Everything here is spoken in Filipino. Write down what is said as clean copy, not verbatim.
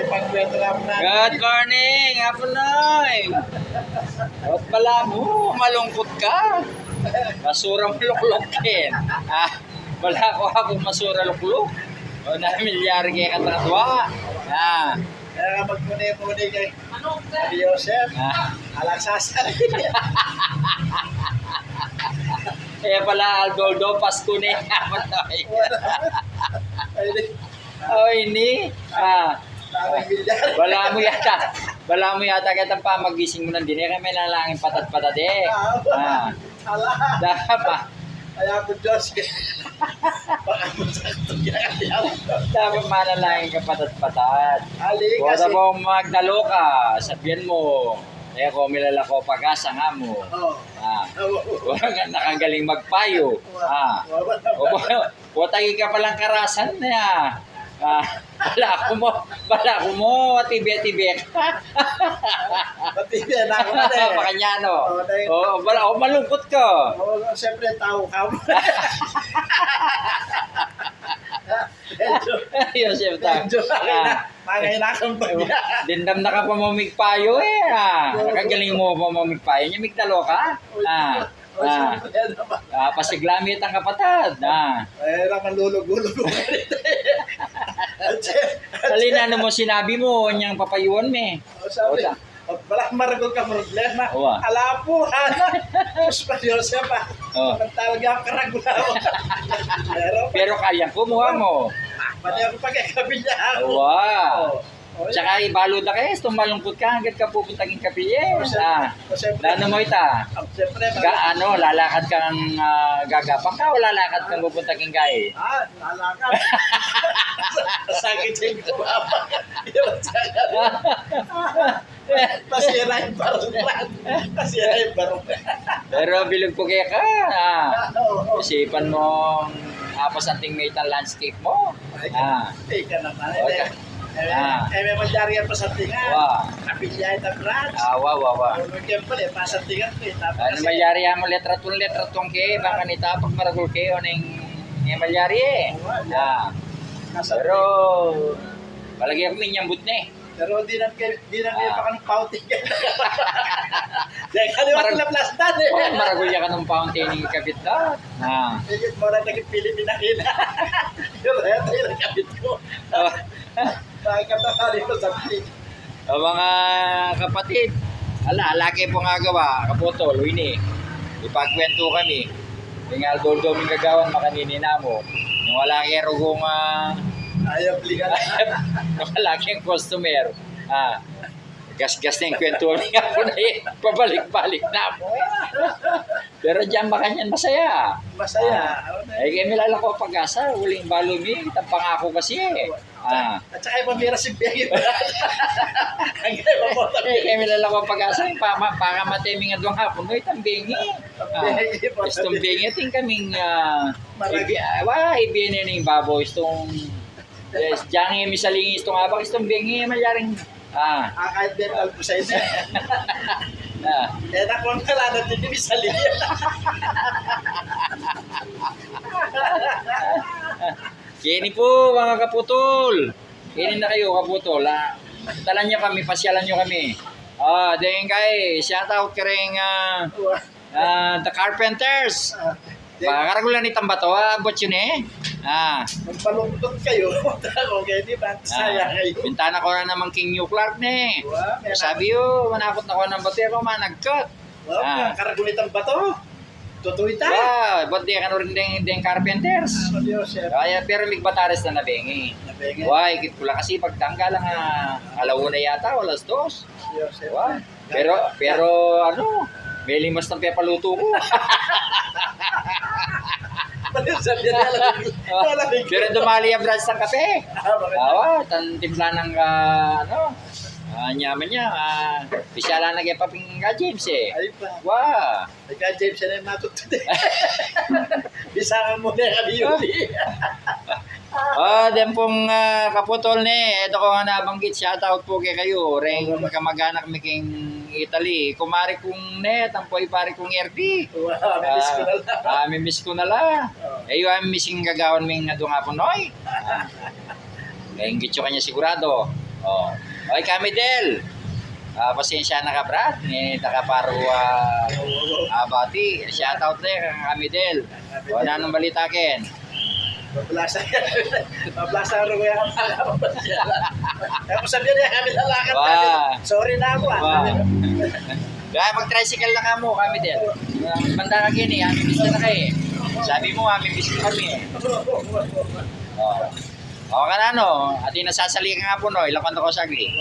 pagkwento nga po natin. Good morning, Apunoy! Ba't pala mo, malungkot ka? Masurang luklukin. Wala ko akong masura lukluk. O na milyari kaya katatwa. Kaya ka magmuni-muni kay Adi Joseph. Alang sasali. Kaya pala Aldoldo, Pasko ni Apunoy. Oh, ini. Wala mo yata kitang pa magising mo ng dinero, may lalangin patat-patat eh. Dapat pa. Kaya po Diyos. Baka mo sakto yan. Dapat manalangin ka patat-patat. Ali Kung kasi. mo magdalo ka, sabihan mo, eh kung milala ko pag-asa nga mo. Huwag ka nakagaling magpayo. Putagi ka palang karasan na. Bala ko mo, tibi-tibi ka. Matibyan ako na eh. Makanyano. Bala ko, malungkot ka. Siyempre, tao ka mo. Yosef, Medyo mangailangan pa niya. Dindam na ka pamamigpayo eh. Nakagaling mo pamamigpayo niya, migdalo ka. Pasiglamit ang kapatad. Naman lulog-ulog. Salina ano mo sinabi mo, niyang papayuan me. Sabi, wala maragol ka problema. Ala po, Diyos pa Joseph pa. Nagtawag ako karagula mo. Pero kaya kumuha mo. Pati ako pagkakabi niya ako. Tsaka ibalo na kayo, tumalungkot ka hanggat ka pupuntagin kapiyes. Lano mo ita? Lalakad kang gagapang ka o lalakad kang pupuntagin kayo? Lalakad. Sakit yung kumapa. Pasira yung barong. Pero bilog po kaya ka. Isipan mo pasanting mate ang landscape mo. Ika naman. May magyari yan pasantingan. Kapilya itang branch. Kaya pala, pasantingan ko. Ano magyari yan mo letra 2 ke, baka nita pag maragul ke, o nang magyari eh. Pero, palagi ako minyambut na eh. Pero di na pa ka ng fountain. Dahil ka naman naplastan eh. Maragulya ka ng fountain ng kapit ka. Higit mo na naging Pilipinakina. Yung reto yung kapit ko. Nakakatakali ko sa piling. Mga kapatid, laki po nga gawa, kaputol, ini. Ipagkwento kami. Yung Aldoldo ming gagawang makaninina mo. Yung wala kaya rugong ayaw blingan. Nakalaking customer. Gas-gas na yung kwento niya po na eh. Pabalik-balik na po. Pero dyan baka niyan masaya. Masaya. Kaya milala ko pag-asa. Huling balumi. Itang pangako kasi eh. At saka yung pamira si Begi. Kaya milala ko pag-asa. Baka mateming nga doon hapon. Itang bengi. Itong bengi. Ting kaming ibinin na yung baboy. Itong diyan yung misalingis. Itong abak. Itong bengi. Malyaring kahit dental po sa inyo. Nakuha nga lang natin yung misalingis. Kini po mga kaputol. Kini na kayo kaputol. Talan nyo kami, pasyalan nyo kami. Dahil kayo, shout out ka rin The Carpenters. Karagulan ni Tambato, abot yun eh. Magpalungkot kayo. Okay, di ba? Saya kayo. Bintana ko na naman King New Clark na eh. Sabi yun, manakot na ko ng bato ako, managkot. Karagulitan ba to? Totoo ita? Ba't di ka rin din Carpenters? Kaya pero may batares na nabengi. Ikit pula kasi pagtangga lang alauna yata, alas 2. Pero ano, may limas ng pepaluto ko. Pero dumali ang branch ng kape. Timpla ng nyaman niya. Pisyala na kaya paping ka James eh. Ika James na yung matutunin. Bisangan mo na kami yun. Den pong kaputol ni. Ito ko nga nabanggit. Shoutout po kayo. Ring kamag-anak making Italy. Kumari kong net. Ang pari kong RP. Miss ko na lang. Miss ko na lang. Yung missing gagawan ming nga doon nga po noy. Ngayon gitso kanya sigurado. Oh. Okay, kami Del. Pasensya na ka, Brad. Ni taka paro abati. Shout out there kami Del. Wala nang balitakin. Mablasa yan. Mablasa rin ko yan. Tapos sabihin niya kami lalakad natin. Sorry na ako Kaya mag-tricycle na ka mo kami Del. Banda ka gini, amimiss na kayo. Sabi mo, amimiss na kami. Oh. O ka na no, at yung nasasali ka nga po no, ilang kanto ko sagli.